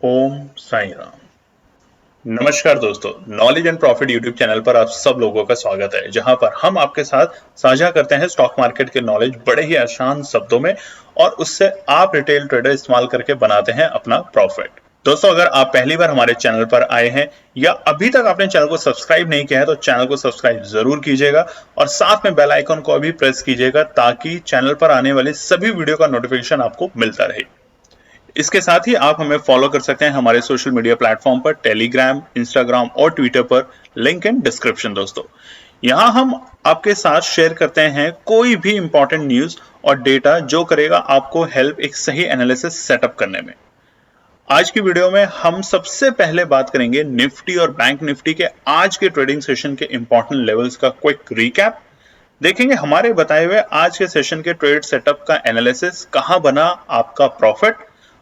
ओम साई राम। नमस्कार दोस्तों, knowledge and profit YouTube channel पर आप सब लोगों का स्वागत है, जहां पर हम आपके साथ साझा करते हैं स्टॉक मार्केट के नॉलेज बड़े ही आसान शब्दों में और उससे आप रिटेल ट्रेडर इस्तेमाल करके बनाते हैं अपना प्रॉफिट। दोस्तों, अगर आप पहली बार हमारे चैनल पर आए हैं या अभी तक आपने चैनल को सब्सक्राइब नहीं किया है तो चैनल को सब्सक्राइब जरूर कीजिएगा और साथ में बेल आइकन को भी प्रेस कीजिएगा ताकि चैनल पर आने वाली सभी वीडियो का नोटिफिकेशन आपको मिलता रहे। इसके साथ ही आप हमें फॉलो कर सकते हैं हमारे सोशल मीडिया प्लेटफॉर्म पर, टेलीग्राम, इंस्टाग्राम और ट्विटर पर, लिंक इन डिस्क्रिप्शन। दोस्तों, यहां हम आपके साथ शेयर करते हैं कोई भी इंपॉर्टेंट न्यूज और डेटा जो करेगा आपको हेल्प एक सही एनालिसिस सेटअप करने में। आज की वीडियो में हम सबसे पहले बात करेंगे निफ्टी और बैंक निफ्टी के आज के ट्रेडिंग सेशन के इंपॉर्टेंट लेवल्स का क्विक रिकैप। देखेंगे हमारे बताए हुए आज के सेशन के ट्रेड सेटअप का एनालिसिस, कहां बना आपका प्रॉफिट,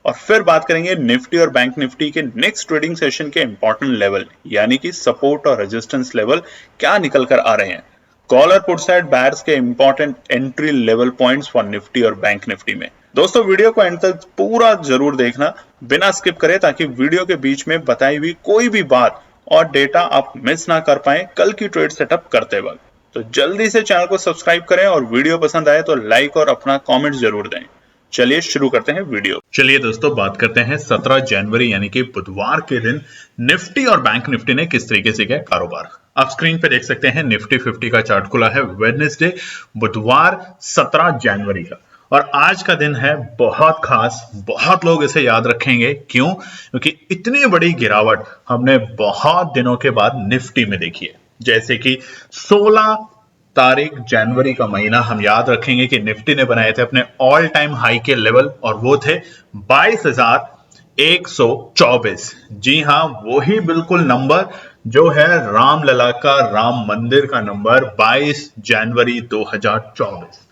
और फिर बात करेंगे निफ्टी और बैंक निफ्टी के नेक्स्ट ट्रेडिंग सेशन के इंपॉर्टेंट लेवल यानी कि सपोर्ट और रेजिस्टेंस लेवल क्या निकल कर आ रहे हैं। कॉल और पुट साइड बायर्स के important entry level points for Nifty और बैंक निफ्टी में। दोस्तों, वीडियो को एंड तक पूरा जरूर देखना बिना स्किप करे, ताकि वीडियो के बीच में बताई हुई कोई भी बात और डेटा आप मिस ना कर पाए कल की ट्रेड सेटअप करते वक्त। तो जल्दी से चैनल को सब्सक्राइब करें और वीडियो पसंद आए तो लाइक और अपना कमेंट जरूर दें। चलिए शुरू करते हैं वीडियो। चलिए दोस्तों, बात करते हैं 17 जनवरी यानी कि बुधवार के दिन निफ्टी और बैंक निफ्टी ने किस तरीके से किया कारोबार। आप स्क्रीन पे देख सकते हैं निफ्टी 50 का चार्ट खुला है, वेडनेसडे बुधवार 17 जनवरी का। और आज का दिन है बहुत खास, बहुत लोग इसे याद रखेंगे। क्यों? क्योंकि इतनी बड़ी गिरावट हमने बहुत दिनों के बाद निफ्टी में देखी है। जैसे कि 16 तारीख जनवरी का महीना हम याद रखेंगे कि निफ्टी ने बनाए थे अपने ऑल टाइम हाई के लेवल, और वो थे 22,124। जी हां, वही बिल्कुल नंबर जो है रामलला का, राम मंदिर का नंबर, 22 जनवरी 2024।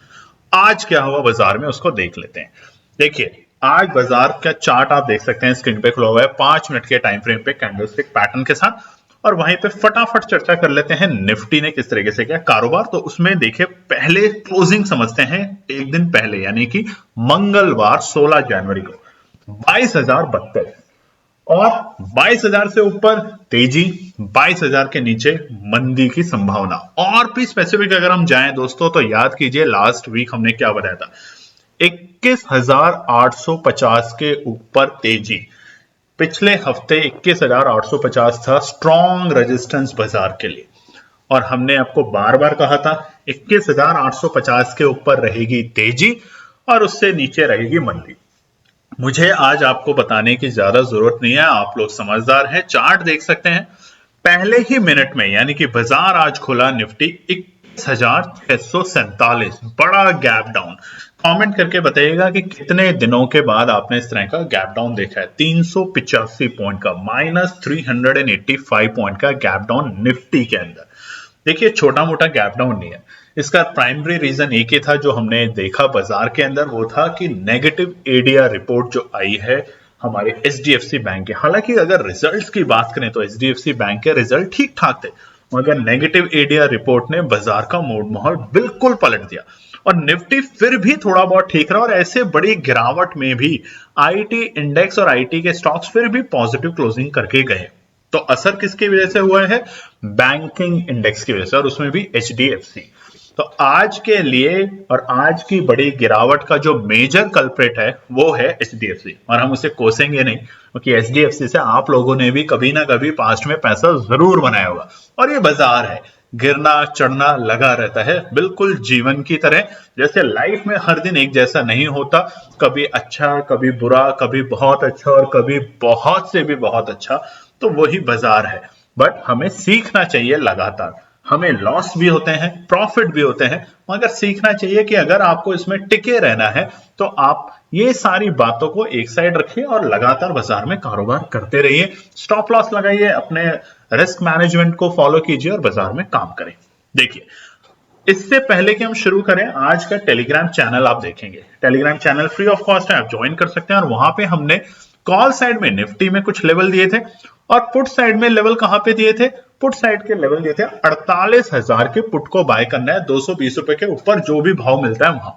आज क्या हुआ बाजार में उसको देख लेते हैं। देखिए, आज बाजार का चार्ट आप देख सकते हैं, स्क्रीन पे खुला हुआ है 5 मिनट के टाइम फ्रेम पे कैंडलस्टिक पैटर्न के साथ। और वहीं पे फटाफट चर्चा कर लेते हैं निफ्टी ने किस तरीके से किया कारोबार। तो उसमें देखिए, पहले क्लोजिंग समझते हैं एक दिन पहले यानी कि मंगलवार 16 जनवरी को 22,032, और 22,000 से ऊपर तेजी, 22,000 के नीचे मंदी की संभावना। और भी स्पेसिफिक अगर हम जाएं दोस्तों तो याद कीजिए लास्ट वीक हमने क्या बताया था, 21,850 के ऊपर तेजी। पिछले हफ्ते 21,850 था स्ट्रॉन्ग रेजिस्टेंस बाजार के लिए, और हमने आपको बार बार कहा था 21,850 के ऊपर रहेगी तेजी और उससे नीचे रहेगी मंदी। मुझे आज आपको बताने की ज्यादा जरूरत नहीं है, आप लोग समझदार हैं। चार्ट देख सकते हैं, पहले ही मिनट में यानी कि बाजार आज खुला निफ्टी 21,647, बड़ा गैप डाउन। कमेंट करके बताइएगा कि कितने दिनों के बाद आपने इस तरह का गैप डाउन देखा है। 385 पॉइंट का, -385 पॉइंट का गैप डाउन निफ्टी के अंदर। देखिए, छोटा मोटा गैप डाउन नहीं है। इसका प्राइमरी रीजन एक ही था जो हमने देखा बाजार के अंदर, वो था कि नेगेटिव एडीआर रिपोर्ट जो आई है हमारे एचडीएफसी बैंक के। हालांकि अगर रिजल्ट्स की बात करें तो एचडीएफसी बैंक के रिजल्ट ठीक ठाक थे, मगर नेगेटिव एडीआर रिपोर्ट ने बाजार का मूड माहौल बिल्कुल पलट दिया और निफ्टी फिर भी थोड़ा बहुत ठीक रहा। और ऐसे बड़ी गिरावट में भी आईटी इंडेक्स और आईटी के स्टॉक्स फिर भी पॉजिटिव क्लोजिंग करके गए। तो असर किसकी वजह से हुआ है? बैंकिंग इंडेक्स की वजह से, और उसमें भी एचडीएफसी। तो आज के लिए और आज की बड़ी गिरावट का जो मेजर कल्प्रेट है वो है एचडीएफसी, और हम उसे कोसेंगे नहीं क्योंकि एचडीएफसी से आप लोगों ने भी कभी ना कभी पास्ट में पैसा जरूर बनाया होगा। और ये बाजार है, गिरना चढ़ना लगा रहता है, बिल्कुल जीवन की तरह। जैसे लाइफ में हर दिन एक जैसा नहीं होता, कभी अच्छा कभी बुरा, कभी बहुत अच्छा और कभी बहुत से भी बहुत अच्छा, तो वही बाजार है। बट हमें सीखना चाहिए लगातार। हमें लॉस भी होते हैं, प्रॉफिट भी होते हैं, मगर सीखना चाहिए कि अगर आपको इसमें टिके रहना है तो आप ये सारी बातों को एक साइड रखिए और लगातार बाजार में कारोबार करते रहिए। स्टॉप लॉस लगाइए, अपने रिस्क मैनेजमेंट को फॉलो कीजिए और बाजार में काम करें। देखिए, इससे पहले कि हम शुरू करें, आज का टेलीग्राम चैनल आप देखेंगे। Telegram channel free of cost है, आप ज्वाइन कर सकते हैं। और वहां पे हमने कॉल साइड में निफ्टी में कुछ लेवल दिए थे और पुट साइड में लेवल कहां पे दिए थे? पुट साइड के लेवल दिए थे 48,000 के पुट को बाय करना है, 220 रुपए के ऊपर जो भी भाव मिलता है वहां।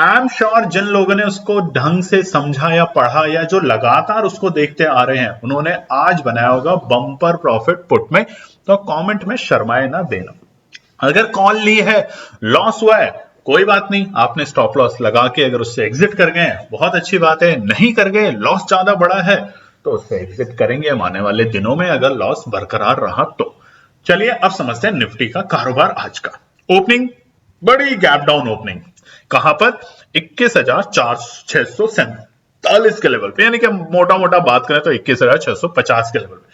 आई एम श्योर जिन लोगों ने उसको ढंग से समझा या पढ़ा या जो लगातार उसको देखते आ रहे हैं उन्होंने आज बनाया होगा बम्पर प्रॉफिट पुट में। तो कमेंट में शर्माए ना देना। अगर कॉल ली है, लॉस हुआ है, कोई बात नहीं, आपने स्टॉप लॉस लगा के अगर उससे एग्जिट कर गए बहुत अच्छी बात है। नहीं कर गए, लॉस ज्यादा बड़ा है तो उससे एग्जिट करेंगे आने वाले दिनों में अगर लॉस बरकरार रहा तो। चलिए अब समझते हैं निफ्टी का कारोबार आज का। ओपनिंग बड़ी गैप डाउन ओपनिंग, कहां पर 21,647 के लेवल पे, यानी कि मोटा मोटा बात करें तो 21,650 के लेवल पे।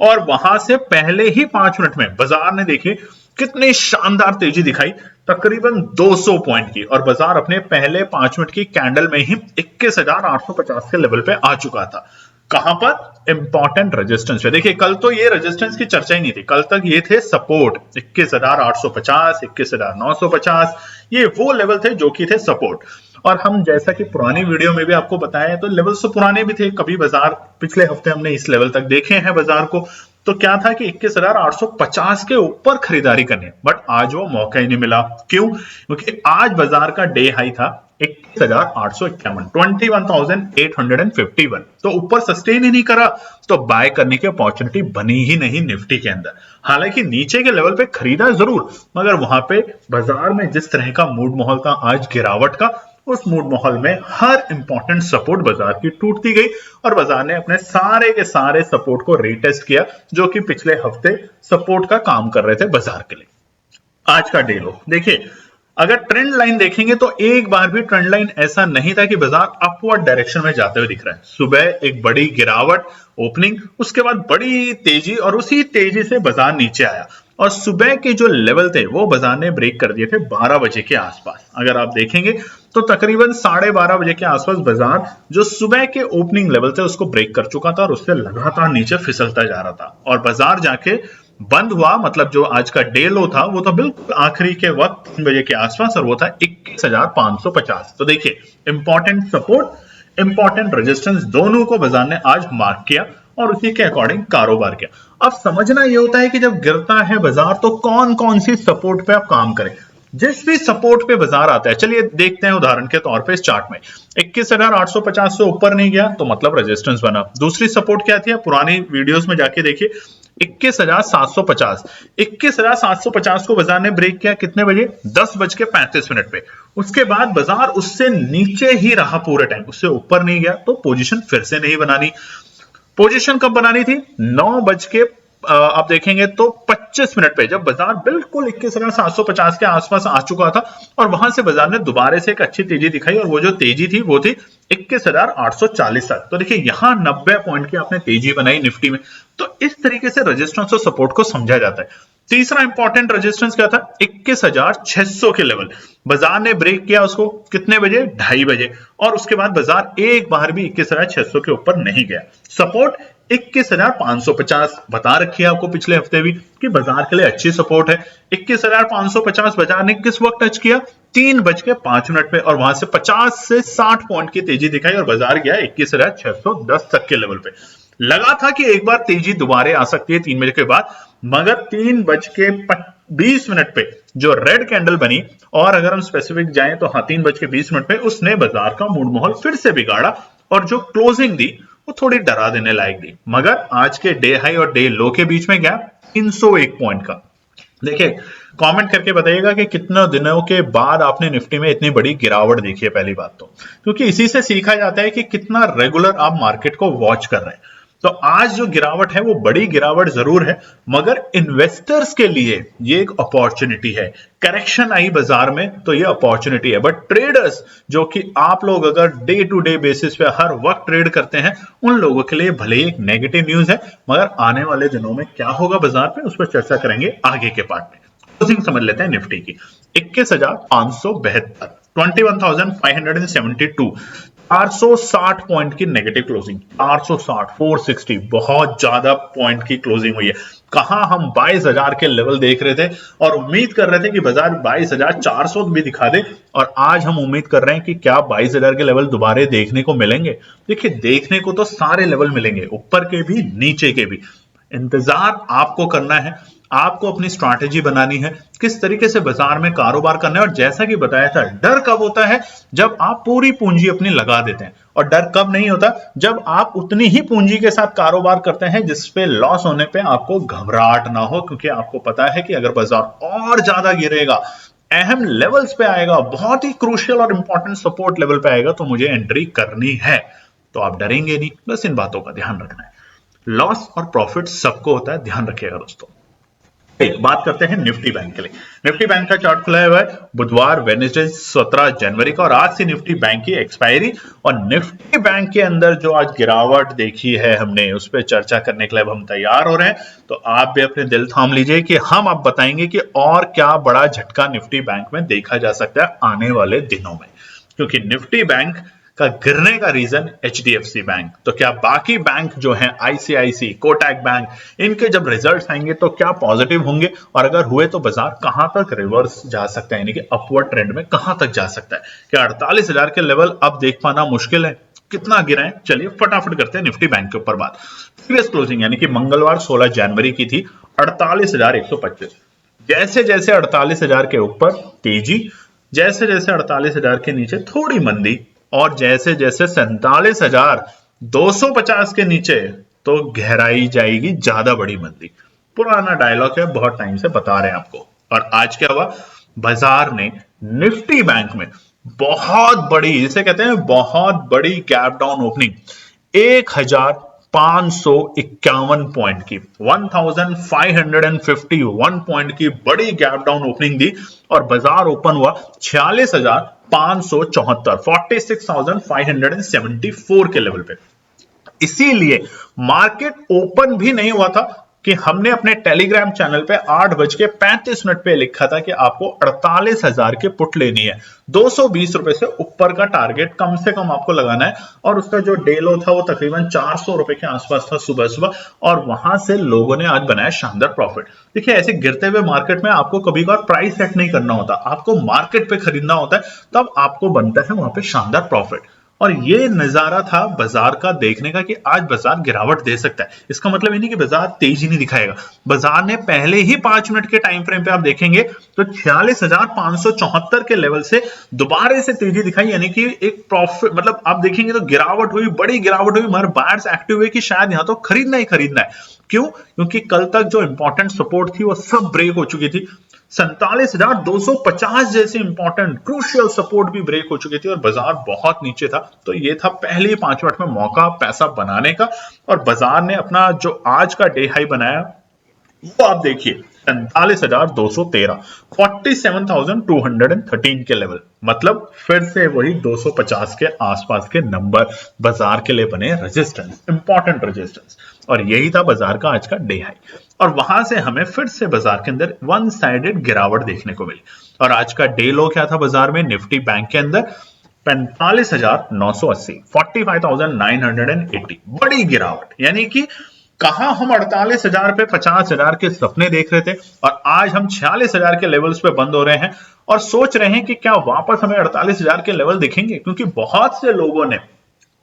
और वहां से पहले ही 5 मिनट में बाजार ने देखिए कितनी शानदार तेजी दिखाई, तकरीबन 200 पॉइंट की, और बाजार अपने पहले 5 मिनट की कैंडल में ही 21,850 के लेवल पे आ चुका था। कहां पर? इंपॉर्टेंट रेजिस्टेंस पे। देखिए कल तो ये रेजिस्टेंस की चर्चा ही नहीं थी, कल तक ये थे सपोर्ट 21,850, 21,950, ये वो लेवल थे जो कि थे सपोर्ट। और हम जैसा कि पुरानी वीडियो में भी आपको बताया तो लेवल्स तो पुराने भी थे, कभी बाजार पिछले हफ्ते हमने इस लेवल तक देखे हैं बाजार को, तो क्या था कि 21,850 के ऊपर खरीदारी करनी, बट आज वो मौका ही नहीं मिला। क्यों? क्योंकि आज बाजार का डे हाई था 21,851, 21,851, तो ऊपर सस्टेन ही नहीं करा, तो बाय करने की अपॉर्चुनिटी बनी ही नहीं निफ्टी के अंदर। हालांकि नीचे के लेवल पे खरीदा जरूर, मगर वहां पे बाजार में जिस तरह का मूड माहौल था आज गिरावट का, उस मूड माहौल में हर इंपॉर्टेंट सपोर्ट बाजार की टूटती गई और बाजार ने अपने सारे के सारे सपोर्ट को रीटेस्ट किया जो कि पिछले हफ्ते सपोर्ट का काम कर रहे थे बाजार के लिए। आज का डे लो देखिए, अगर ट्रेंड लाइन देखेंगे तो एक बार भी ट्रेंड लाइन ऐसा नहीं था कि बाजार अपवर्ड डायरेक्शन में जाते हुए दिख रहा है। सुबह एक बड़ी गिरावट ओपनिंग, उसके बाद बड़ी तेजी, और उसी तेजी से बाजार नीचे आया, और सुबह के जो लेवल थे वो बाजार ने ब्रेक कर दिए थे 12 बजे के आसपास। अगर आप देखेंगे तो तकरीबन 12:30 बजे के आसपास बाजार जो सुबह के ओपनिंग लेवल थे उसको ब्रेक कर चुका था और उससे लगातार नीचे फिसलता जा रहा था, और बाजार जाके बंद हुआ, मतलब जो आज का डे लो था वो था बिल्कुल आखिरी के वक्त 3 बजे के आसपास, और वो था 21,550। तो देखिए इंपॉर्टेंट सपोर्ट, इंपॉर्टेंट रेजिस्टेंस दोनों को बाजार ने आज मार्क किया और उसी के अकॉर्डिंग कारोबार किया। अब समझना ये होता है कि जब गिरता है बाजार तो कौन कौन सी सपोर्ट पे आप काम करें। जिस भी सपोर्ट पे बाजार आता है, चलिए देखते हैं उदाहरण के तौर पे इस चार्ट में 21,850 से ऊपर नहीं गया तो मतलब रेजिस्टेंस बना। दूसरी सपोर्ट क्या थी? पुरानी वीडियोस में जाके देखिए 21,750, 21,750 को बाजार ने ब्रेक किया कितने बजे? 10:35 पे। उसके बाद बाजार उससे नीचे ही रहा पूरे टाइम, उससे ऊपर नहीं गया, तो पोजीशन फिर से नहीं बनानी। पोजीशन कब बनानी थी? 9 आप देखेंगे तो 25 मिनट पे, जब बाजार बिल्कुल 21,750 के आसपास आ चुका था, और वहां से बाजार ने दोबारा से एक अच्छी तेजी दिखाई, और वो जो तेजी थी वो थी 21,840 तक। तो देखिए यहां 90 पॉइंट की आपने तेजी बनाई निफ्टी में। तो इस तरीके से रेजिस्टेंस और सपोर्ट को समझा जाता है। तीसरा इंपॉर्टेंट रेजिस्टेंस क्या था? 21,600 के लेवल। बाजार ने ब्रेक किया उसको कितने बजे? 2:30 बजे, और उसके बाद बाजार एक बार भी 21,600 के ऊपर नहीं गया। सपोर्ट 21,550 बता रखी है आपको पिछले हफ्ते भी कि बाजार के लिए अच्छी सपोर्ट है। 21,550 बाजार ने किस वक्त टच किया? 3:05 पे, और वहां से 50 से 60 पॉइंट की तेजी दिखाई और बाजार गया 21,610 तक के लेवल पे। लगा था कि एक बार तेजी दोबारा आ सकती है 3 बजे के बाद, मगर 3:20 पे जो रेड कैंडल बनी, और अगर हम स्पेसिफिक जाएं तो हाँ 3:20 पे, उसने बाजार का मूड माहौल फिर से बिगाड़ा, और जो क्लोजिंग दी वो थोड़ी डरा देने लायक दी। मगर आज के डे हाई और डे लो के बीच में गैप 301 पॉइंट का। देखिए कमेंट करके बताइएगा कि कितने दिनों के बाद आपने निफ्टी में इतनी बड़ी गिरावट देखी है। पहली बात तो, क्योंकि इसी से सीखा जाता है कि कितना रेगुलर आप मार्केट को वॉच कर रहे हैं। तो आज जो गिरावट है वो बड़ी गिरावट जरूर है, मगर इन्वेस्टर्स के लिए ये एक अपॉर्चुनिटी है। करेक्शन आई बाजार में तो ये अपॉर्चुनिटी है, बट ट्रेडर्स जो कि आप लोग अगर डे टू डे बेसिस पे हर वक्त ट्रेड करते हैं, उन लोगों के लिए भले ही एक नेगेटिव न्यूज है, मगर आने वाले दिनों में क्या होगा बाजार पे उस पर चर्चा करेंगे आगे के पार्ट में। क्लोजिंग समझ लेते हैं निफ्टी की। 21,572, 21,572, 460 पॉइंट की नेगेटिव क्लोजिंग, 460, 460, बहुत ज्यादा पॉइंट की क्लोजिंग हुई है। कहां हम 22,000 के लेवल देख रहे थे और उम्मीद कर रहे थे कि बाजार 22,400 भी दिखा दे, और आज हम उम्मीद कर रहे हैं कि क्या 22,000 के लेवल दोबारा देखने को मिलेंगे। देखिए देखने को तो सारे लेवल मिलेंगे, ऊपर के भी नीचे के भी। इंतजार आपको करना है आपको अपनी स्ट्रैटेजी बनानी है, किस तरीके से बाजार में कारोबार करना है। और जैसा कि बताया था, डर कब होता है? जब आप पूरी पूंजी अपनी लगा देते हैं। और डर कब नहीं होता? जब आप उतनी ही पूंजी के साथ कारोबार करते हैं जिसपे लॉस होने पे आपको घबराहट ना हो, क्योंकि आपको पता है कि अगर बाजार और ज्यादा गिरेगा, अहम लेवल्स पे आएगा, बहुत ही क्रूशियल और इंपॉर्टेंट सपोर्ट लेवल पे आएगा, तो मुझे एंट्री करनी है, तो आप डरेंगे नहीं। बस इन बातों का ध्यान रखना है। लॉस और प्रॉफिट सबको होता है, ध्यान रखिएगा दोस्तों। बात करते हैं निफ्टी बैंक के लिए। निफ्टी बैंक का चार्ट खुला हुआ है बुधवार वेडनेसडे 17 जनवरी का, और आज से निफ्टी बैंक की एक्सपायरी। और निफ्टी बैंक के अंदर जो आज गिरावट देखी है हमने, उस पर चर्चा करने के लिए अब हम तैयार हो रहे हैं। तो आप भी अपने दिल थाम लीजिए कि हम आप बताएंगे कि और क्या बड़ा झटका निफ्टी बैंक में देखा जा सकता है आने वाले दिनों में। क्योंकि निफ्टी बैंक का गिरने का रीजन एचडीएफसी बैंक, तो क्या बाकी बैंक जो हैं आईसीआईसी, कोटक बैंक, इनके जब रिजल्ट्स आएंगे तो क्या पॉजिटिव होंगे? और अगर हुए तो बाजार कहां तक रिवर्स जा सकता है, यानी कि अपवर्ड ट्रेंड में कहां तक जा सकता है? क्या 48,000 के लेवल अब देख पाना मुश्किल है? कितना गिरा है? चलिए फटाफट करते हैं निफ्टी बैंक के ऊपर बात। प्रीवियस क्लोजिंग यानी कि मंगलवार 16 जनवरी की थी 48,125। जैसे जैसे 48,000 के ऊपर तेजी, जैसे जैसे 48,000 के नीचे थोड़ी मंदी, और जैसे जैसे 47,250 के नीचे तो गहराई जाएगी ज्यादा बड़ी मंदी। पुराना डायलॉग है, बहुत टाइम से बता रहे हैं आपको। और आज क्या हुआ? बाजार ने निफ्टी बैंक में बहुत बड़ी, जिसे कहते हैं बहुत बड़ी गैप डाउन ओपनिंग, 1,551 पॉइंट की, 1,551 पॉइंट की बड़ी गैप डाउन ओपनिंग दी। और बाजार ओपन हुआ 46,574, 46,574 के लेवल पे। इसीलिए मार्केट ओपन भी नहीं हुआ था कि हमने अपने टेलीग्राम चैनल पे 8:35 पे लिखा था कि आपको 48,000 के पुट लेनी है, 220 रुपए से ऊपर का टारगेट कम से कम आपको लगाना है। और उसका जो डे लो था वो तकरीबन 400 रुपए के आसपास था सुबह सुबह, और वहां से लोगों ने आज बनाया शानदार प्रॉफिट। देखिए, ऐसे गिरते हुए मार्केट में आपको कभी कभार प्राइस सेट नहीं करना होता, आपको मार्केट पे खरीदना होता है, तब आपको बनता है वहां पे शानदार प्रॉफिट। और ये नजारा था बाजार का देखने का कि आज बाजार गिरावट दे सकता है। इसका मतलब ये नहीं कि बाजार तेजी नहीं दिखाएगा। बाजार ने पहले ही 5 मिनट के टाइम फ्रेम पे आप देखेंगे तो 46,574 के लेवल से दोबारा से तेजी दिखाई, यानी कि एक प्रॉफिट, मतलब आप देखेंगे तो गिरावट हुई, बड़ी गिरावट हुई, मगर बायर्स एक्टिव हुए कि शायद यहां तो खरीदना ही खरीदना है। क्यों? क्योंकि कल तक जो इंपॉर्टेंट सपोर्ट थी वो सब ब्रेक हो चुकी थी। 47,250 जैसे इंपॉर्टेंट क्रूशियल सपोर्ट भी ब्रेक हो चुकी थी, और बाजार बहुत नीचे था। तो ये था पहले 5 मिनट में मौका पैसा बनाने का। और बाजार ने अपना जो आज का डे हाई बनाया वो आप देखिए 47,213, 47,213 के लेवल, मतलब फिर से वही 250 के आसपास के नंबर बाजार के लिए बने रेजिस्टेंस, इंपॉर्टेंट रेजिस्टेंस। और यही था बाजार का आज का डे हाई। और वहां से हमें फिर से बाजार के अंदर वन साइडेड गिरावट देखने को मिली। और आज का डे लो क्या था बाजार में निफ्टी बैंक के अंदर? 45,980, 45,980, बड़ी गिरावट। यानी कि कहा हम 48,000 पे 50,000 के सपने देख रहे थे, और आज हम 46,000 के लेवल्स पे बंद हो रहे हैं और सोच रहे हैं कि क्या वापस हमें 48,000 के लेवल दिखेंगे। क्योंकि बहुत से लोगों ने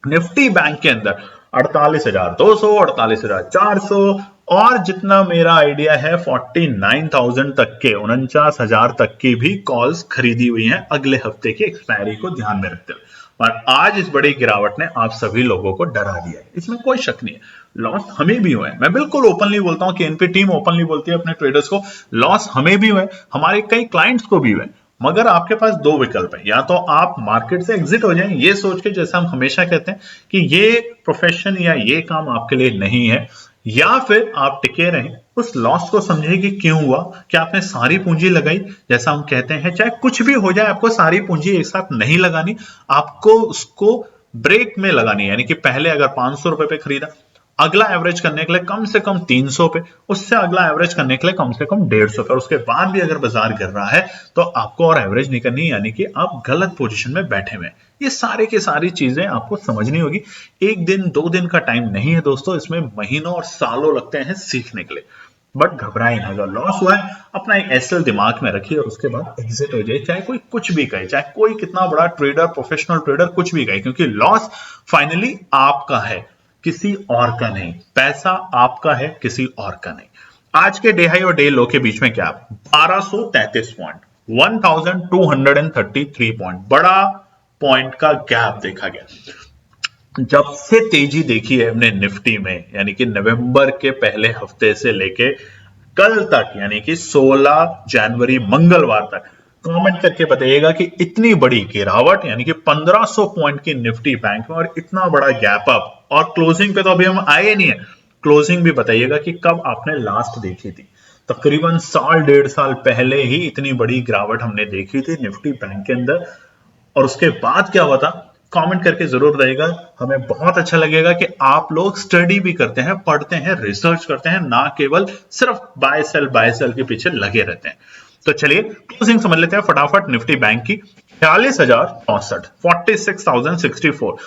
निफ्टी बैंक के अंदर 48,200, 48,400, और जितना मेरा आइडिया है 49,000 तक के, 49,000 तक की भी कॉल्स खरीदी हुई हैं अगले हफ्ते की एक्सपायरी को ध्यान में रखते हुए। और आज इस बड़ी गिरावट ने आप सभी लोगों को डरा दिया है, इसमें कोई शक नहीं है। लॉस हमें भी हुआ है, मैं बिल्कुल ओपनली बोलता हूं कि एनपी टीम ओपनली बोलती है अपने ट्रेडर्स को, लॉस हमें भी हुआ है, हमारे कई क्लाइंट्स को भी हुआ है। मगर आपके पास दो विकल्प है, या तो आप मार्केट से एग्जिट हो जाएं, ये सोच के, जैसा हम हमेशा कहते हैं कि ये प्रोफेशन या ये काम आपके लिए नहीं है, या फिर आप टिके रहें, उस लॉस को समझिए कि क्यों हुआ, क्या आपने सारी पूंजी लगाई। जैसा हम कहते हैं चाहे कुछ भी हो जाए, आपको सारी पूंजी एक साथ नहीं लगानी, आपको उसको ब्रेक में लगानी है। यानी कि पहले अगर 500 रुपए पे खरीदा, अगला एवरेज करने के लिए कम से कम 300 पे, उससे अगला एवरेज करने के लिए कम से कम 150 पे, उसके बाद भी अगर बाजार गिर रहा है तो आपको और एवरेज नहीं करनी, यानी कि आप गलत पोजीशन में बैठे हुए हैं। ये सारे की सारी चीजें आपको समझनी होगी। एक दिन 2 दिन का टाइम नहीं है दोस्तों, इसमें महीनों और सालों लगते हैं सीखने के लिए। बट घबराए ना, अगर लॉस हुआ है अपना एक एसएल दिमाग में रखिए और उसके बाद एग्जिट हो जाए, चाहे कोई कुछ भी कहे, चाहे कोई कितना बड़ा ट्रेडर, प्रोफेशनल ट्रेडर कुछ भी कहे, क्योंकि लॉस फाइनली आपका है, किसी और का नहीं। पैसा आपका है, किसी और का नहीं। आज के डे हाई और डे लो के बीच में क्या 1233 पॉइंट, 1233 पॉइंट, बड़ा पॉइंट का गैप देखा गया। जब से तेजी देखी है हमने निफ्टी में, यानी कि नवंबर के पहले हफ्ते से लेके कल तक, यानी कि 16 जनवरी मंगलवार तक, कमेंट करके बताइएगा कि इतनी बड़ी गिरावट, यानी कि 1500 पॉइंट की निफ्टी बैंक में और इतना बड़ा गैप अप, और क्लोजिंग पे तो अभी हम आए नहीं है। क्लोजिंग भी बताइएगा कि कब आपने लास्ट देखी थी। तकरीबन साल डेढ़ साल पहले ही इतनी बड़ी गिरावट हमने देखी थी निफ्टी बैंक के अंदर, और उसके बाद क्या हुआ था कमेंट करके जरूर बताइएगा। हमें बहुत अच्छा लगेगा कि आप लोग स्टडी भी करते हैं, पढ़ते हैं, रिसर्च करते हैं, ना केवल सिर्फ बाय सेल के पीछे लगे रहते हैं। तो चलिए क्लोजिंग समझ लेते हैं फटाफट निफ्टी बैंक की। 46,064, 46,064,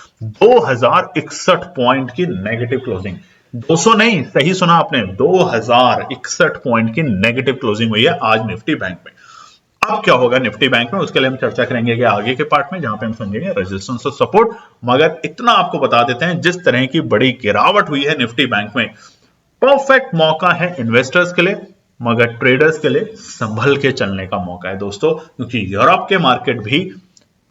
2061 पॉइंट की नेगेटिव क्लोजिंग। 200 नहीं, सही सुना आपने, 2061 पॉइंट की नेगेटिव क्लोजिंग हुई है आज निफ्टी बैंक में। अब क्या होगा निफ्टी बैंक में, उसके लिए हम चर्चा करेंगे कि आगे के पार्ट में, जहां पे हम समझेंगे रेजिस्टेंस और सपोर्ट। मगर इतना आपको बता देते हैं, जिस तरह की बड़ी गिरावट हुई है निफ्टी बैंक में, परफेक्ट मौका है इन्वेस्टर्स के लिए, मगर ट्रेडर्स के लिए संभल के चलने का मौका है दोस्तों, क्योंकि यूरोप के मार्केट भी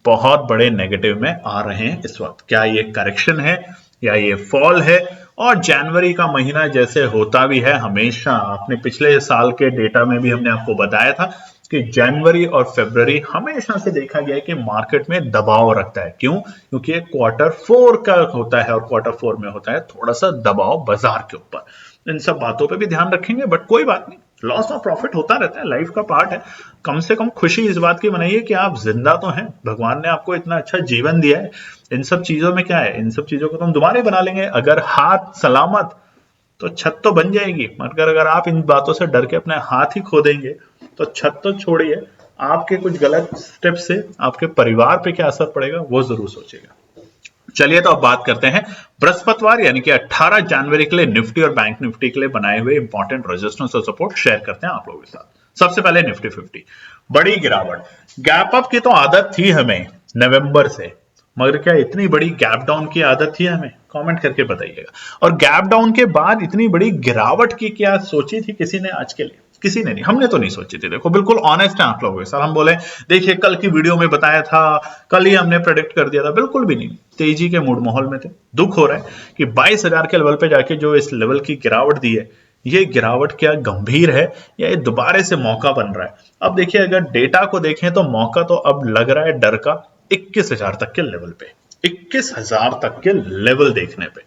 बहुत बड़े नेगेटिव में आ रहे हैं इस वक्त। क्या ये करेक्शन है या ये फॉल है? और जनवरी का महीना जैसे होता भी है हमेशा, आपने पिछले साल के डेटा में भी हमने आपको बताया था कि जनवरी और फरवरी हमेशा से देखा गया है कि मार्केट में दबाव रखता है। क्यों? क्योंकि ये क्वार्टर 4 का होता है, और क्वार्टर 4 में होता है थोड़ा सा दबाव बाजार के ऊपर। इन सब बातों पे भी ध्यान रखेंगे, बट कोई बात नहीं, लॉस और प्रॉफिट होता रहता है, लाइफ का पार्ट है। कम से कम खुशी इस बात की मनाइए कि आप जिंदा तो हैं, भगवान ने आपको इतना अच्छा जीवन दिया है। इन सब चीजों में क्या है, इन सब चीजों को तो हम दोबारा बना लेंगे। अगर हाथ सलामत तो छत तो बन जाएगी, मगर अगर आप इन बातों से डर के अपने हाथ ही खो देंगे तो छत तो छोड़िए, आपके कुछ गलत स्टेप से आपके परिवार पे क्या असर पड़ेगा वो जरूर सोचिएगा। चलिए तो अब बात करते हैं बृहस्पतिवार यानी कि 18 जनवरी के लिए निफ्टी और बैंक निफ्टी के लिए बनाए हुए इंपॉर्टेंट रेजिस्टेंस और सपोर्ट शेयर करते हैं आप लोगों के साथ। सबसे पहले निफ्टी 50 बड़ी गिरावट, गैप अप की तो आदत थी हमें नवंबर से, मगर क्या इतनी बड़ी गैप डाउन की आदत थी हमें? कमेंट करके बताइएगा। और गैप डाउन के बाद इतनी बड़ी गिरावट की क्या सोची थी किसी ने आज के लिए? किसी ने नहीं, हमने तो नहीं सोची थी। देखो बिल्कुल ऑनेस्ट है आप लोगों के साथ। हम बोले देखिए कल की वीडियो में बताया था, कल ही हमने प्रेडिक्ट कर दिया था, बिल्कुल भी नहीं। तेजी के मूड माहौल में थे। दुख हो रहा है कि 22,000 के लेवल पे जाके जो इस लेवल की गिरावट दी है, ये गिरावट क्या गंभीर है या ये दोबारा से मौका बन रहा है? अब देखिए अगर डेटा को देखें तो मौका तो अब लग रहा है डर का 21,000 तक के लेवल पे, 21,000 तक के लेवल देखने पे।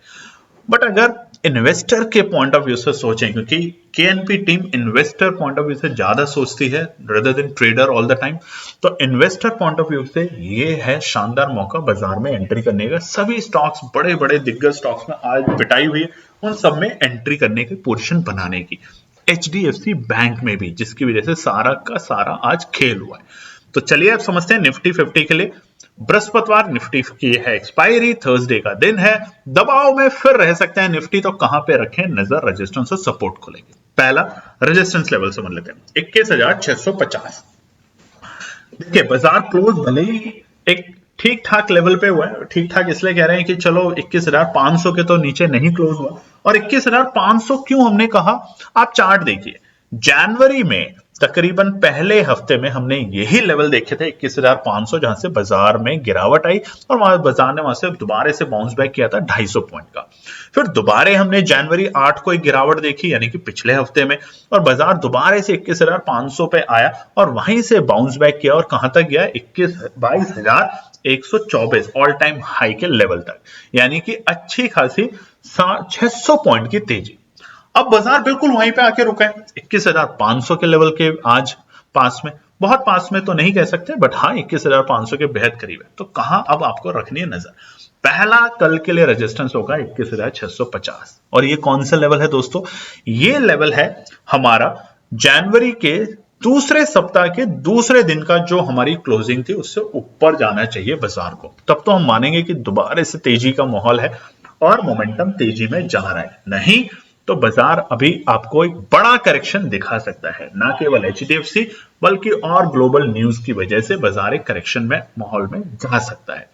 बट अगर इन्वेस्टर के पॉइंट ऑफ व्यू से सोचें, क्योंकि KNP team investor point of view से ज्यादा सोचती है rather than trader all the time, तो इन्वेस्टर पॉइंट ऑफ व्यू से ये है शानदार मौका बाजार में एंट्री करने का। सभी स्टॉक्स, बड़े बड़े दिग्गज स्टॉक्स में आज पिटाई हुई है, उन सब में एंट्री करने की, पोजीशन बनाने की। एचडीएफसी बैंक में भी, जिसकी वजह से सारा का सारा आज खेल हुआ है। तो चलिए अब समझते हैं निफ्टी 50 के लिए। बृहस्पतिवार निफ्टी की है एक्सपायरी, थर्सडे का दिन है, दबाव में फिर रह सकते हैं निफ्टी, तो कहां पे रखें नजर? रेजिस्टेंस और सपोर्ट खोलेंगे। पहला रेजिस्टेंस लेवल समझ लेते हैं, 21,650। देखिए बाजार क्लोज भले ही एक ठीक ठाक लेवल पे हुआ है, ठीक ठाक इसलिए कह रहे हैं कि चलो 21,500 के तो नीचे नहीं क्लोज हुआ। और 21,500 क्यों हमने कहा? आप चार्ट देखिए, जनवरी में तकरीबन पहले हफ्ते में हमने यही लेवल देखे थे 21,500, जहां से बाजार में गिरावट आई और वहां बाजार ने वहां से दोबारा से बाउंस बैक किया था 250 पॉइंट का। फिर दोबारा हमने जनवरी 8 को एक गिरावट देखी, यानी कि पिछले हफ्ते में, और बाजार दोबारा से 21,500 पे आया और वहीं से बाउंस बैक किया और कहां तक गया? 22,124 ऑल टाइम हाई के लेवल तक, यानी कि अच्छी खासी 600 पॉइंट की तेजी। अब बाजार बिल्कुल वहीं पे आके रुका है 21,500 के लेवल के आज पास में, बहुत पास में तो नहीं कह सकते, बट हाँ 21,500 के बेहद करीब है। तो कहां अब आपको रखनी है नजर? पहला कल के लिए रेजिस्टेंस होगा 21,650, और ये कौन सा लेवल है दोस्तों? ये लेवल है हमारा जनवरी के दूसरे सप्ताह के दूसरे दिन का, जो हमारी क्लोजिंग थी उससे ऊपर जाना चाहिए बाजार को, तब तो हम मानेंगे कि दोबारा से तेजी का माहौल है और मोमेंटम तेजी में जा रहा है। नहीं तो बाजार अभी आपको एक बड़ा करेक्शन दिखा सकता है, ना केवल एचडीएफसी बल्कि और ग्लोबल न्यूज की वजह से बाजार एक करेक्शन में माहौल में जा सकता है।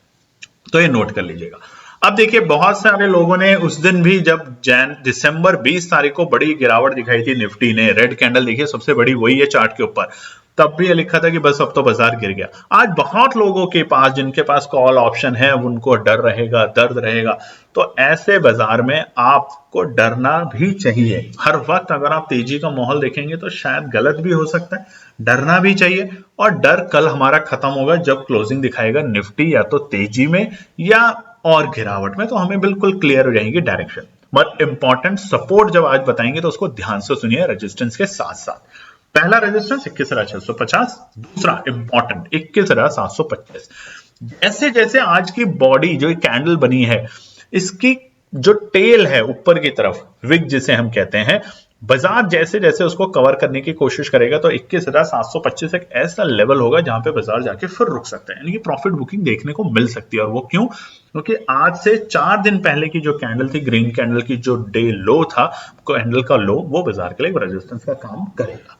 तो ये नोट कर लीजिएगा। अब देखिए बहुत सारे लोगों ने उस दिन भी, जब दिसंबर 20 तारीख को बड़ी गिरावट दिखाई थी निफ्टी ने, रेड कैंडल देखिए सबसे बड़ी वही है चार्ट के ऊपर, तब भी ये लिखा था कि बस अब तो बाजार गिर गया। आज बहुत लोगों के पास, जिनके पास कॉल ऑप्शन है, उनको डर रहेगा, दर्द रहेगा। तो ऐसे बाजार में आपको डरना भी चाहिए। हर वक्त अगर आप तेजी का माहौल देखेंगे तो शायद गलत भी हो सकता है, डरना भी चाहिए। और डर कल हमारा खत्म होगा जब क्लोजिंग दिखाएगा निफ्टी या तो तेजी में या और गिरावट में, तो हमें बिल्कुल क्लियर हो जाएगी डायरेक्शन। बट इंपॉर्टेंट सपोर्ट जब आज बताएंगे तो उसको ध्यान से सुनिए रेजिस्टेंस के साथ साथ। पहला रेजिस्टेंस 21,650, दूसरा इंपॉर्टेंट 21,725। जैसे जैसे आज की बॉडी जो कैंडल बनी है, इसकी जो टेल है ऊपर की तरफ, विग जिसे हम कहते हैं, बाजार जैसे जैसे उसको कवर करने की कोशिश करेगा तो 21,725 एक ऐसा लेवल होगा जहां पे बाजार जाके फिर रुक सकता है, यानी कि प्रॉफिट बुकिंग देखने को मिल सकती है। और वो क्यों? क्योंकि आज से 4 दिन पहले की जो कैंडल थी, ग्रीन कैंडल की जो डे लो था, कैंडल का लो, वो बाजार के लिए रेजिस्टेंस का काम करेगा।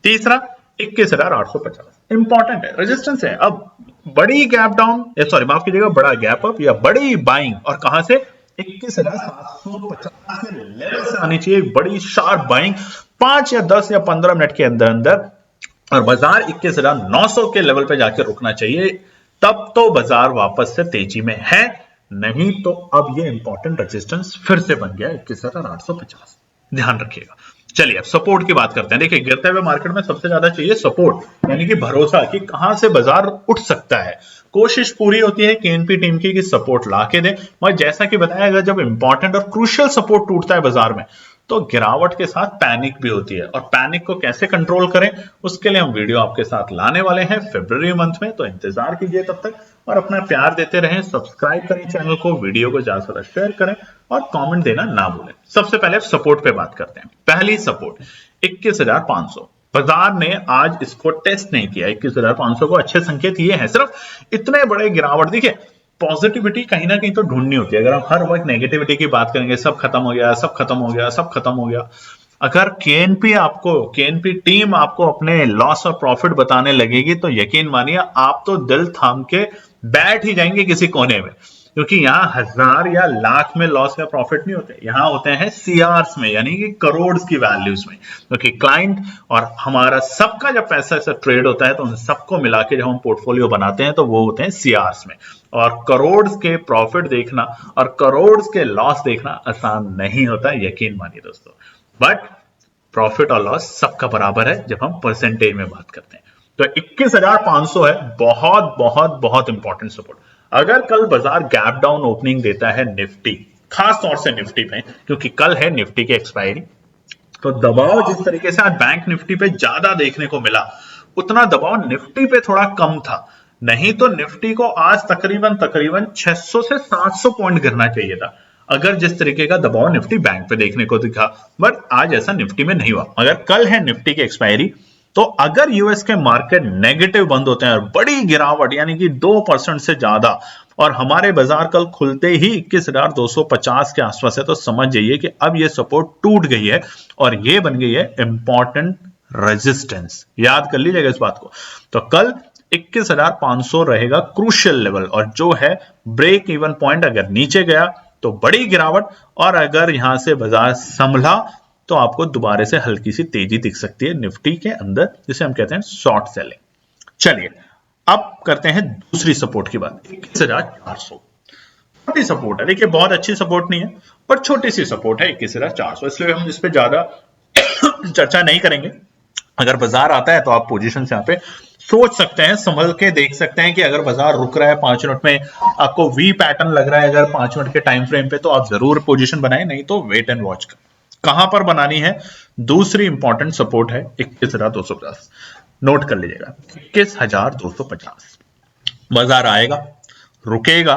तीसरा 21,850 इंपॉर्टेंट है, रेजिस्टेंस है। अब बड़ी गैप डाउन, सॉरी माफ कीजिएगा, बड़ा गैप अप या बड़ी बाइंग, और कहां से? 21,750 के लेवल से आनी चाहिए बड़ी शार्प बाइंग 5 या 10 या 15 मिनट के अंदर अंदर, और बाजार 21,900 के लेवल पे जाके रुकना चाहिए। तब तो बाजार वापस से तेजी में है, नहीं तो अब ये इंपॉर्टेंट रेजिस्टेंस फिर से बन गया 21,850। ध्यान रखिएगा। चलिए अब सपोर्ट की बात करते हैं। देखिए गिरते हुए मार्केट में सबसे ज्यादा चाहिए सपोर्ट, यानी कि भरोसा कि कहां से बाजार उठ सकता है। कोशिश पूरी होती है केएनपी टीम की कि सपोर्ट ला के दे, मगर जैसा कि बताया गया, जब इंपॉर्टेंट और क्रूशियल सपोर्ट टूटता है बाजार में तो गिरावट के साथ पैनिक भी होती है। और पैनिक को कैसे कंट्रोल करें, उसके लिए हम वीडियो आपके साथ लाने वाले हैं फरवरी मंथ में, तो इंतजार कीजिए तब तक, और अपना प्यार देते रहें। सब्सक्राइब करें चैनल को, वीडियो को ज्यादा से ज्यादा शेयर करें और कमेंट देना ना भूलें। सबसे पहले सपोर्ट पे बात करते हैं। पहली सपोर्ट 21,500। बाजार ने आज इसको टेस्ट नहीं किया। 21,500 को अच्छे संकेत ये हैं, सिर्फ इतने बड़े गिरावट। देखिए पॉजिटिविटी कहीं ना कहीं तो ढूंढनी होती है। अगर हम हर वक्त नेगेटिविटी की बात करेंगे, सब खत्म हो गया, सब खत्म हो गया, सब खत्म हो गया, अगर केएनपी टीम आपको अपने लॉस और प्रॉफिट बताने लगेगी तो यकीन मानिए आप तो दिल थाम के बैठ ही जाएंगे किसी कोने में। क्योंकि यहाँ हजार या लाख में लॉस या प्रॉफिट नहीं होते, यहाँ होते हैं सीआर्स में, यानी कि करोड़ की वैल्यूज में। क्योंकि क्लाइंट और हमारा सबका जब पैसा ऐसा ट्रेड होता है तो उन सबको मिला के जब हम पोर्टफोलियो बनाते हैं तो वो होते हैं सीआर्स में। और करोड़ के प्रॉफिट देखना और करोड़ के लॉस देखना आसान नहीं होता, यकीन मानिए दोस्तों। बट प्रॉफिट और लॉस सबका बराबर है जब हम परसेंटेज में बात करते हैं। तो 21,500 है बहुत बहुत बहुत इंपॉर्टेंट सपोर्ट। अगर कल बाजार गैप डाउन ओपनिंग देता है निफ्टी, खास तौर से निफ्टी में, क्योंकि कल है निफ्टी की एक्सपायरी, तो दबाव जिस तरीके से आज बैंक निफ्टी पे ज्यादा देखने को मिला, उतना दबाव निफ्टी पे थोड़ा कम था। नहीं तो निफ्टी को आज तकरीबन 600 से 700 पॉइंट गिरना चाहिए था, अगर जिस तरीके का दबाव निफ्टी बैंक पे देखने को दिखा। बट आज ऐसा निफ्टी में नहीं हुआ। अगर कल है निफ्टी की एक्सपायरी, तो अगर यूएस के मार्केट नेगेटिव बंद होते हैं और बड़ी गिरावट यानी कि 2% से ज्यादा, और हमारे बाजार कल खुलते ही 21,250 के आसपास है, तो समझ जाइए कि अब ये सपोर्ट टूट गई है और ये बन गई है इंपॉर्टेंट रेजिस्टेंस। याद कर लीजिएगा इस बात को। तो कल 21,500 रहेगा क्रूशियल लेवल, और जो है ब्रेक इवन पॉइंट। अगर नीचे गया तो बड़ी गिरावट, और अगर यहां से बाजार संभला तो आपको दोबारा से हल्की सी तेजी दिख सकती है निफ्टी के अंदर, जिसे हम कहते हैं शॉर्ट सेलिंग। चलिए अब करते हैं दूसरी सपोर्ट की बात। 21,400 छोटी सपोर्ट है। देखिए बहुत अच्छी सपोर्ट नहीं है, पर छोटी सी सपोर्ट है 21,400, इसलिए हम इस पे ज्यादा चर्चा नहीं करेंगे। अगर बाजार आता है तो आप पोजीशन से यहाँ पे सोच सकते हैं, संभल के देख सकते हैं कि अगर बाजार रुक रहा है 5 मिनट में, आपको वी पैटर्न लग रहा है अगर 5 मिनट के टाइम फ्रेम पे, तो आप जरूर पोजीशन बनाएं, नहीं तो वेट एंड वॉच कर। कहां पर बनानी है? दूसरी इंपॉर्टेंट सपोर्ट है 21,250। नोट कर लीजिएगा 21,250। बाजार आएगा, रुकेगा,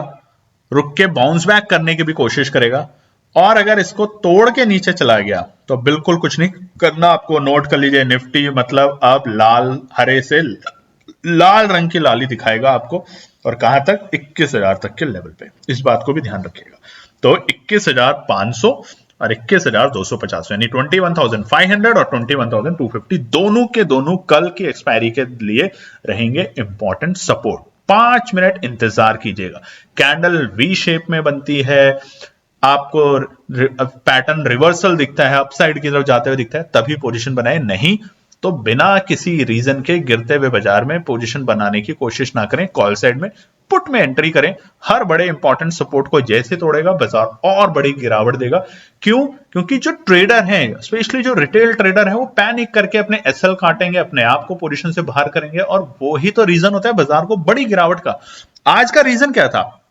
रुक के बाउंस बैक करने की भी कोशिश करेगा, और अगर इसको तोड़ के नीचे चला गया तो बिल्कुल कुछ नहीं करना आपको। नोट कर लीजिए निफ्टी मतलब अब लाल, हरे से लाल रंग की लाली दिखाएगा आपको, और कहां तक? 21,000 तक के लेवल पे। इस बात को भी ध्यान रखिएगा। तो 21,500 और 21,250 यानी 21,500 और 21,250 दोनों के दोनों कल की एक्सपायरी के लिए रहेंगे इंपॉर्टेंट सपोर्ट। 5 मिनट इंतजार कीजिएगा। कैंडल वी शेप में बनती है, आपको पैटर्न रिवर्सल दिखता है, अपसाइड की तरफ जाते हुए दिखता है, तभी पोजीशन बनाए, नहीं तो बिना किसी रीजन के गिरते हुए बाजार में पोजीशन बनाने की कोशिश ना करें। कॉल साइड में पुट में एंट्री करें। हर बड़े इंपॉर्टेंट सपोर्ट को जैसे तोड़ेगा बाजार और बड़ी गिरावट देगा। क्यों? क्योंकि जो ट्रेडर हैं, स्पेशली जो रिटेल ट्रेडर है, वो पैनिक करके अपने एसएल काटेंगे, अपने आप को पोजीशन से बाहर करेंगे, और वो ही तो रीजन होता है बाजार को बड़ी गिरावट का। आज का रीजन क्या था?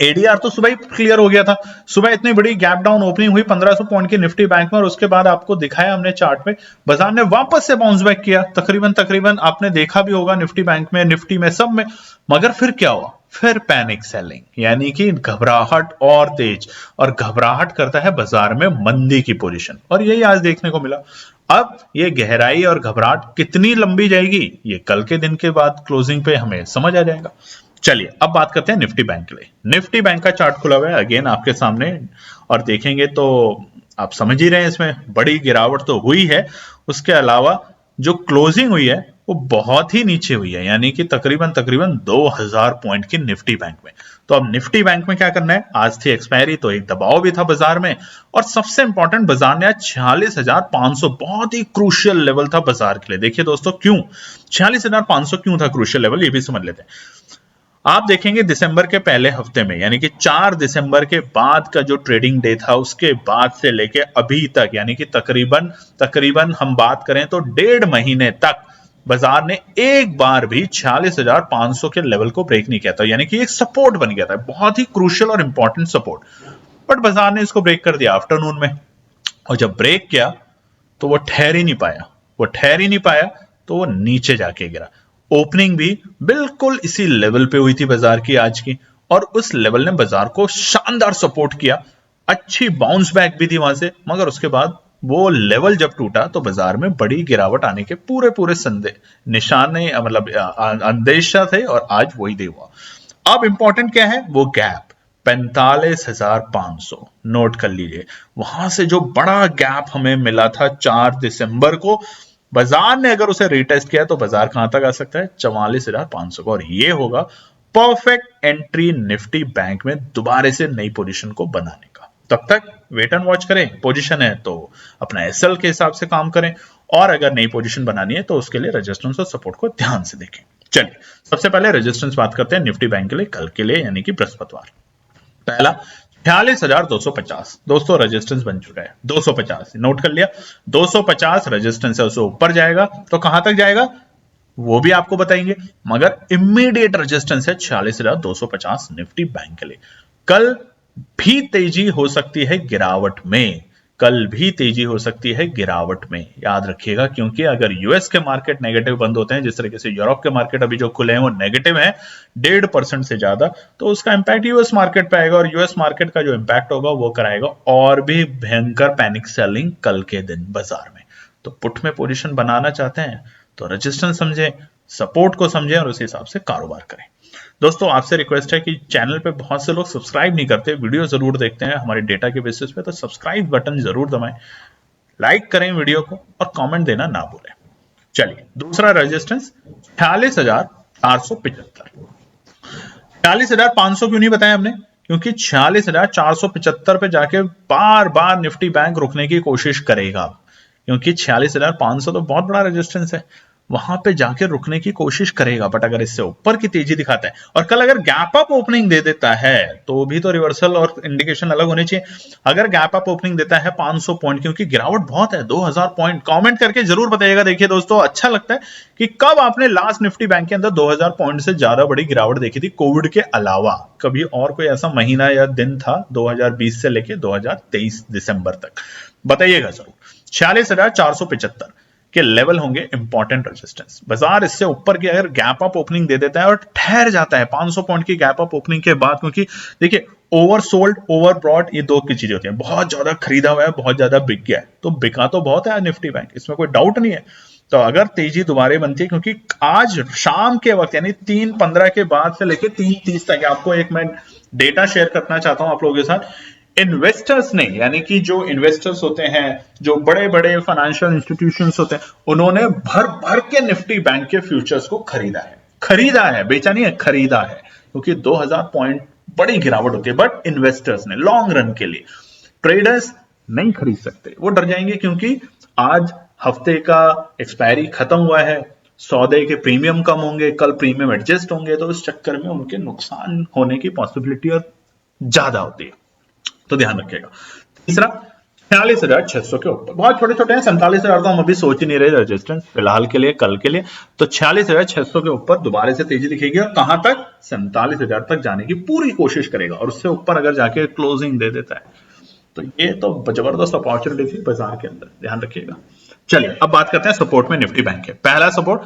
एडीआर तो सुबह ही क्लियर हो गया था। सुबह इतनी बड़ी गैप डाउन ओपनिंग हुई 1500 पॉइंट की निफ्टी बैंक में, और उसके बाद आपको दिखाया हमने चार्ट में, बाजार ने वापस से बाउंस बैक किया। तकरीबन आपने देखा भी होगा निफ्टी बैंक में, निफ्टी में, सब में। मगर फिर क्या हुआ? फिर पैनिक सेलिंग, यानी कि घबराहट और तेज, और घबराहट करता है बाजार में मंदी की पोजीशन, और यही आज देखने को मिला। अब ये गहराई और घबराहट कितनी लंबी जाएगी, ये कल के दिन के बाद क्लोजिंग पे हमें समझ आ जाएगा। चलिए अब बात करते हैं निफ्टी बैंक के लिए। निफ्टी बैंक का चार्ट खुला हुआ है अगेन आपके सामने, और देखेंगे तो आप समझ ही रहे हैं इसमें बड़ी गिरावट तो हुई है। उसके अलावा जो क्लोजिंग हुई है वो बहुत ही नीचे हुई है, यानी कि तकरीबन 2000 पॉइंट की निफ्टी बैंक में। तो अब निफ्टी बैंक में क्या करना है? आज थी एक्सपायरी, तो एक दबाव भी था बाजार में, और सबसे इंपॉर्टेंट बाजार ने आज 46,500, बहुत ही क्रूशियल लेवल था बाजार के लिए। देखिए दोस्तों, क्यों 46,500 क्यों था क्रूशियल लेवल, ये भी समझ लेते हैं। आप देखेंगे दिसंबर के पहले हफ्ते में, यानी कि 4 दिसंबर के बाद का जो ट्रेडिंग डे था, उसके बाद से लेके अभी तक, यानी कि तकरीबन हम बात करें तो 1.5 महीने तक बाजार ने एक बार भी 46,500 के लेवल को ब्रेक नहीं किया था, यानी कि एक सपोर्ट बन गया था, बहुत ही क्रूशियल और इंपॉर्टेंट सपोर्ट। बट बाजार ने इसको ब्रेक कर दिया आफ्टरनून में, और जब ब्रेक किया तो वो ठहर ही नहीं पाया, तो वो नीचे जाके गिरा। ओपनिंग भी बिल्कुल इसी लेवल पे हुई थी बाजार की आज की, और उस लेवल ने बाजार को शानदार सपोर्ट किया, अच्छी बाउंस बैक भी थी वहां से। मगर उसके बाद वो लेवल जब टूटा तो बाजार में बड़ी गिरावट आने के पूरे निशाने, मतलब अंदेशा थे, और आज वही दे हुआ। अब इंपॉर्टेंट क्या है? वो गैप 45,500 नोट कर लीजिए। वहां से जो बड़ा गैप हमें मिला था 4 दिसंबर को, बाजार ने अगर उसे रिटेस्ट किया तो बाजार कहां तक आ सकता है? 44,500 को, और ये होगा परफेक्ट एंट्री निफ्टी बैंक में दोबारा से नई पोजीशन को बनाने का। तब तक वेट एंड वॉच करें, पोजीशन है तो अपना एसएल के हिसाब से काम करें, और अगर नई पोजीशन बनानी है तो उसके लिए रेजिस्टेंस और सपोर्ट को ध्यान से देखें। चलिए सबसे पहले रेजिस्टेंस बात करते हैं निफ्टी बैंक के लिए कल के लिए, यानी कि बृहस्पतिवार। पहला 46,250 दोस्तों रेजिस्टेंस बन चुका है। 250 नोट कर लिया, 250 रेजिस्टेंस है, उससे ऊपर जाएगा तो कहां तक जाएगा वो भी आपको बताएंगे, मगर इमीडिएट रेजिस्टेंस है 46,250 निफ्टी बैंक के लिए। कल भी तेजी हो सकती है गिरावट में, याद रखिएगा, क्योंकि अगर यूएस के मार्केट नेगेटिव बंद होते हैं, जिस तरीके से यूरोप के मार्केट अभी जो खुले हैं वो नेगेटिव है 1.5% से ज्यादा, तो उसका इंपैक्ट यूएस मार्केट पे आएगा, और यूएस मार्केट का जो इंपैक्ट होगा वो कराएगा और भी भयंकर पैनिक सेलिंग कल के दिन बाजार में। तो पुट में पोजीशन बनाना चाहते हैं तो रेजिस्टेंस समझें, सपोर्ट को समझें, और उस हिसाब से कारोबार करें। दोस्तों आपसे रिक्वेस्ट है कि चैनल पे बहुत से लोग सब्सक्राइब नहीं करते, वीडियो जरूर देखते हैं हमारे डेटा के बेसिस पे, तो सब्सक्राइब बटन जरूर दबाएं, लाइक करें वीडियो को, और कमेंट देना ना भूलें। चलिए दूसरा रेजिस्टेंस 46,475। 46,500 क्यों नहीं बताया हमने? क्योंकि 46,475 पे जाके बार बार निफ्टी बैंक रुकने की कोशिश करेगा, क्योंकि 46,500 तो बहुत बड़ा रेजिस्टेंस है, वहां पे जाके रुकने की कोशिश करेगा। बट अगर इससे ऊपर की तेजी दिखाता है, और कल अगर गैप अप ओपनिंग दे देता है तो भी तो रिवर्सल और इंडिकेशन अलग होने चाहिए। अगर गैप अप ओपनिंग देता है 500 पॉइंट, क्योंकि गिरावट बहुत है 2000 पॉइंट, कमेंट करके जरूर बताइएगा। देखिए दोस्तों अच्छा लगता है कि कब आपने लास्ट निफ्टी बैंक के अंदर 2000 पॉइंट से ज्यादा बड़ी गिरावट देखी थी कोविड के अलावा, कभी और कोई ऐसा महीना या दिन था 2020 से लेके 2023 दिसंबर तक? बताइएगा जरूर। 46,475 के लेवल होंगे इंपॉर्टेंट रेजिस्टेंस। बाजार इससे ऊपर की अगर गैप अप ओपनिंग दे देता है और ठहर जाता है 500 पॉइंट की गैप अप ओपनिंग के बाद, क्योंकि देखिए ओवरसोल्ड ओवर ब्रॉड ये दो की चीजें होती हैं, बहुत ज्यादा खरीदा हुआ है, बहुत ज्यादा बिक गया है, तो बिका तो बहुत है निफ्टी बैंक, इसमें कोई डाउट नहीं है। तो अगर तेजी दोबारा बनती है, क्योंकि आज शाम के वक्त यानी 3:15 के बाद से लेके 3:30 तक, आपको एक मैं डेटा शेयर करना चाहता हूं आप लोगों के साथ, इन्वेस्टर्स ने, यानी कि जो इन्वेस्टर्स होते हैं, जो बड़े बड़े फाइनेंशियल इंस्टीट्यूशंस होते हैं, उन्होंने भर भर के निफ्टी बैंक के फ्यूचर्स को खरीदा है। खरीदा है, बेचा नहीं है, खरीदा है, क्योंकि 2000 पॉइंट बड़ी गिरावट होती है। बट इन्वेस्टर्स ने लॉन्ग रन के लिए, ट्रेडर्स नहीं खरीद सकते, वो डर जाएंगे, क्योंकि आज हफ्ते का एक्सपायरी खत्म हुआ है, सौदे के प्रीमियम कम होंगे, कल प्रीमियम एडजस्ट होंगे, तो इस चक्कर में उनके नुकसान होने की पॉसिबिलिटी और ज्यादा होती है, तो ध्यान रखिएगा। तीसरा 46,600 के ऊपर, बहुत छोटे छोटे हैं, 47,000 तो हम अभी सोच ही नहीं रहे रेजिस्टेंस फिलहाल के लिए, कल के लिए। तो 46,600 के ऊपर दोबारा से तेजी दिखेगी, और कहां तक, 47,000 तक जाने की पूरी कोशिश करेगा, और उससे ऊपर अगर जाके क्लोजिंग दे देता है तो ये तो जबरदस्त अपॉर्चुनिटी थी बाजार के अंदर, ध्यान रखिएगा। चलिए अब बात करते हैं सपोर्ट में। निफ्टी बैंक है पहला सपोर्ट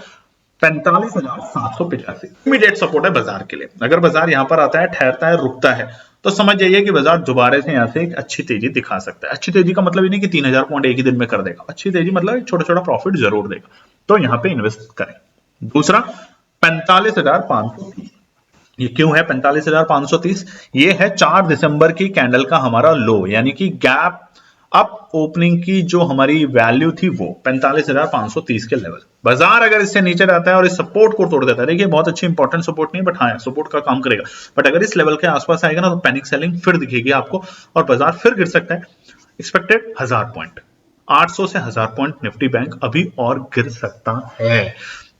45,785, इमीडिएट सपोर्ट है बाजार के लिए। अगर बाजार यहां पर आता है, ठहरता है, रुकता है, तो समझ जाइए कि बाजार दोबारा से यहां से एक अच्छी तेजी दिखा सकता है। अच्छी तेजी का मतलब ये नहीं कि 3,000 पॉइंट एक ही दिन में कर देगा, अच्छी तेजी मतलब एक छोटा छोटा प्रॉफिट जरूर देगा, तो यहां पे इन्वेस्ट करें। दूसरा 45,530, ये क्यों है 45,530? ये है 4 दिसंबर की कैंडल का हमारा लो, यानी कि गैप अप ओपनिंग की जो हमारी वैल्यू थी वो 45,530 के लेवल। बाजार अगर इससे नीचे रहता है और इस सपोर्ट को तोड़ देता है, देखिए बहुत अच्छी इंपॉर्टेंट सपोर्ट नहीं, बट हाँ सपोर्ट का काम करेगा, बट अगर इस लेवल के आसपास आएगा ना तो पैनिक सेलिंग फिर दिखेगी आपको, और बाजार फिर गिर सकता है। एक्सपेक्टेड 1000 पॉइंट, 800 से 1000 पॉइंट निफ्टी बैंक अभी और गिर सकता है।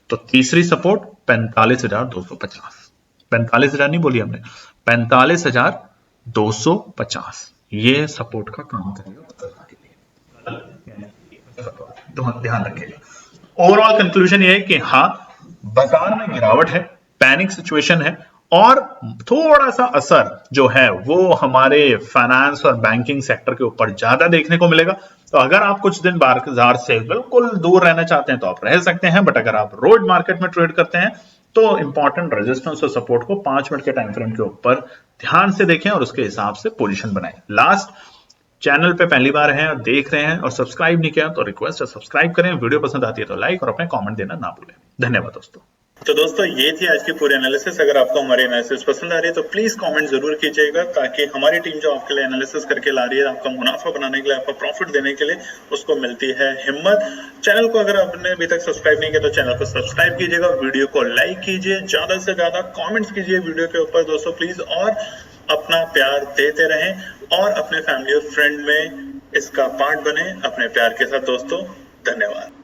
तो तीसरी सपोर्ट 45,250, 45,000 नहीं बोली हमने, 45,250, ये सपोर्ट का काम करेगा के लिए, तो ध्यान रखिएगा। ओवरऑल कंक्लूजन ये है कि हाँ बाजार में गिरावट है, पैनिक सिचुएशन है, और थोड़ा सा असर जो है वो हमारे फाइनेंस और बैंकिंग सेक्टर के ऊपर ज्यादा देखने को मिलेगा। तो अगर आप कुछ दिन बाजार से बिल्कुल दूर रहना चाहते हैं तो आप रह सकते हैं, बट अगर आप रोज मार्केट में ट्रेड करते हैं तो इंपॉर्टेंट रेजिस्टेंस और सपोर्ट को 5 मिनट के टाइम फ्रेम के ऊपर ध्यान से देखें और उसके हिसाब से पोजीशन बनाएं। लास्ट, चैनल पे पहली बार हैं और देख रहे हैं और सब्सक्राइब नहीं किया तो रिक्वेस्ट है सब्सक्राइब करें, वीडियो पसंद आती है तो लाइक और अपने कमेंट देना ना भूलें। धन्यवाद दोस्तों। तो दोस्तों ये थी आज की पूरी एनालिसिस। अगर आपको हमारी एनालिसिस पसंद आ रही है तो प्लीज कमेंट जरूर कीजिएगा, ताकि हमारी टीम जो आपके लिए एनालिसिस करके ला रही है, आपका मुनाफा बनाने के लिए, आपका प्रॉफिट देने के लिए, उसको मिलती है हिम्मत। चैनल को अगर आपने अभी तक सब्सक्राइब नहीं किया तो चैनल को सब्सक्राइब कीजिएगा, वीडियो को लाइक कीजिए, ज्यादा से ज्यादा कॉमेंट्स कीजिए वीडियो के ऊपर दोस्तों प्लीज, और अपना प्यार देते रहें और अपने फैमिली और फ्रेंड में इसका पार्ट बने अपने प्यार के साथ दोस्तों। धन्यवाद।